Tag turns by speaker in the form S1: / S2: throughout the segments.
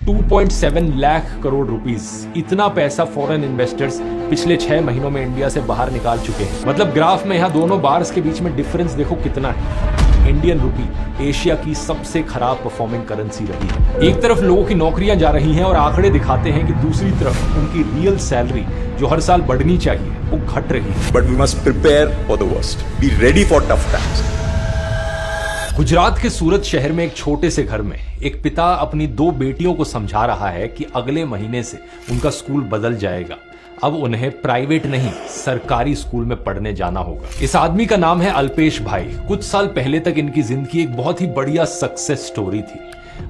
S1: 2.7 lakh crore rupees, इतना पैसा foreign investors पिछले 6 महीनों में इंडिया से बाहर निकाल चुके हैं। मतलब ग्राफ में यहाँ दोनों बार्स के बीच में डिफरेंस देखो कितना है। इंडियन रुपी एशिया की सबसे खराब परफॉर्मिंग करेंसी रही है। एक तरफ लोगों की नौकरियां जा रही हैं और आंकड़े दिखाते हैं कि दूसरी तरफ उनकी रियल सैलरी जो हर साल बढ़नी चाहिए वो घट रही है।
S2: But we must prepare for the worst, be ready for tough times.
S1: Gujarat के सूरत शहर में एक छोटे से घर में एक पिता अपनी 2 बेटियों को समझा रहा है कि अगले महीने से उनका स्कूल बदल जाएगा। अब उन्हें प्राइवेट नहीं सरकारी स्कूल में पढ़ने जाना होगा। इस आदमी का नाम है अल्पेश भाई। कुछ साल पहले तक इनकी जिंदगी एक बहुत ही बढ़िया सक्सेस स्टोरी थी।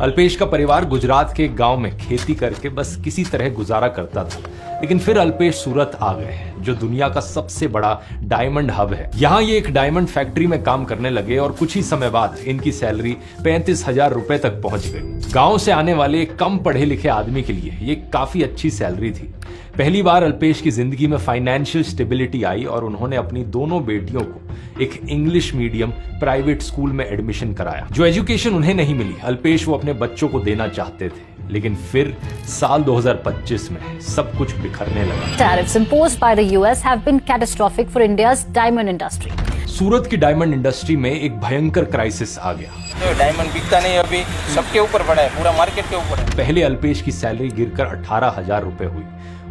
S1: अल्पेश का परिवार गुजरात के एक गांव में खेती करके बस किसी तरह गुजारा करता था, लेकिन फिर अल्पेश सूरत आ गए, जो दुनिया का सबसे बड़ा डायमंड हब है। यहाँ ये एक डायमंड फैक्ट्री में काम करने लगे और कुछ ही समय बाद इनकी सैलरी 35,000 रुपए तक पहुंच गई। गांव से आने वाले एक कम पढ़े लिखे आदमी के लिए ये काफी अच्छी सैलरी थी। पहली बार अल्पेश की जिंदगी में फाइनेंशियल स्टेबिलिटी आई और उन्होंने अपनी दोनों बेटियों को एक इंग्लिश मीडियम प्राइवेट स्कूल में एडमिशन कराया। जो एजुकेशन उन्हें नहीं मिली, अल्पेश वो अपने बच्चों को देना चाहते थे, लेकिन फिर साल 2025 में सब कुछ बिखरने लगा।
S3: Tariffs imposed by the US have been catastrophic for India's diamond industry.
S1: सूरत की डायमंड इंडस्ट्री में एक भयंकर क्राइसिस आ गया।
S4: तो डायमंड बिकता नहीं, अभी सबके ऊपर पड़ा है, पूरा मार्केट के ऊपर है।
S1: पहले अल्पेश की सैलरी गिरकर 18,000 रुपए हुई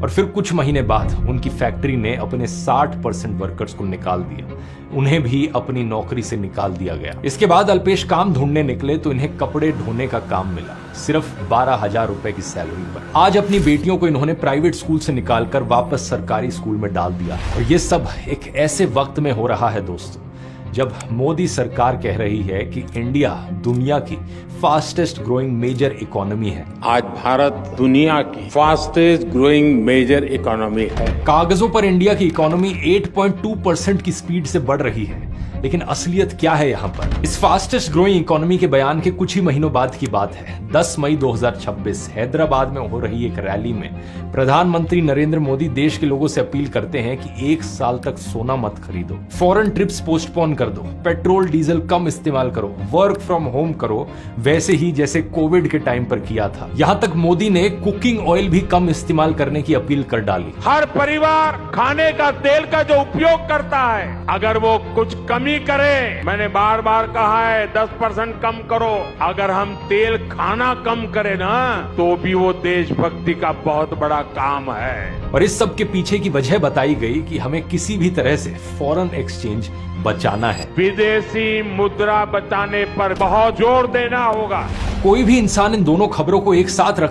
S1: और फिर कुछ महीने बाद उनकी फैक्ट्री ने अपने 60% वर्कर्स को निकाल दिया। उन्हें भी अपनी नौकरी से निकाल दिया गया। इसके बाद अल्पेश काम ढूंढने निकले तो इन्हें कपड़े ढोने का काम मिला, सिर्फ 12,000 रुपए की सैलरी पर। आज अपनी बेटियों को इन्होंने प्राइवेट स्कूल से निकालकर वापस सरकारी स्कूल में डाल दिया। और ये सब एक ऐसे वक्त में हो रहा है दोस्तों, जब मोदी सरकार कह रही है कि इंडिया दुनिया की फास्टेस्ट ग्रोइंग मेजर इकोनॉमी है।
S5: आज भारत दुनिया की फास्टेस्ट ग्रोइंग मेजर इकोनॉमी है।
S1: कागजों पर इंडिया की इकोनॉमी 8.2% की स्पीड से बढ़ रही है, लेकिन असलियत क्या है यहाँ पर? इस फास्टेस्ट ग्रोइंग इकोनॉमी के बयान के कुछ ही महीनों बाद की बात है। 10 मई 2026 हैदराबाद में हो रही एक रैली में प्रधानमंत्री नरेंद्र मोदी देश के लोगों से अपील करते हैं कि 1 साल तक सोना मत खरीदो, फॉरेन ट्रिप्स पोस्टपोन कर दो, पेट्रोल डीजल कम इस्तेमाल करो, वर्क फ्रॉम होम करो, वैसे ही जैसे कोविड के टाइम पर किया था। यहाँ तक मोदी ने कुकिंग ऑयल भी कम इस्तेमाल करने की अपील कर डाली।
S5: हर परिवार खाने का तेल का जो उपयोग करता है, अगर वो कुछ कमी करे, मैंने बार बार कहा है 10% कम करो। अगर हम तेल खाना कम करें ना, तो भी वो देशभक्ति का बहुत बड़ा काम है।
S1: और इस सब के पीछे की वजह बताई गई कि हमें किसी भी तरह से फॉरेन एक्सचेंज बचाना है।
S5: विदेशी मुद्रा बचाने पर बहुत जोर देना होगा।
S1: कोई भी इंसान इन दोनों खबरों को एक साथ रख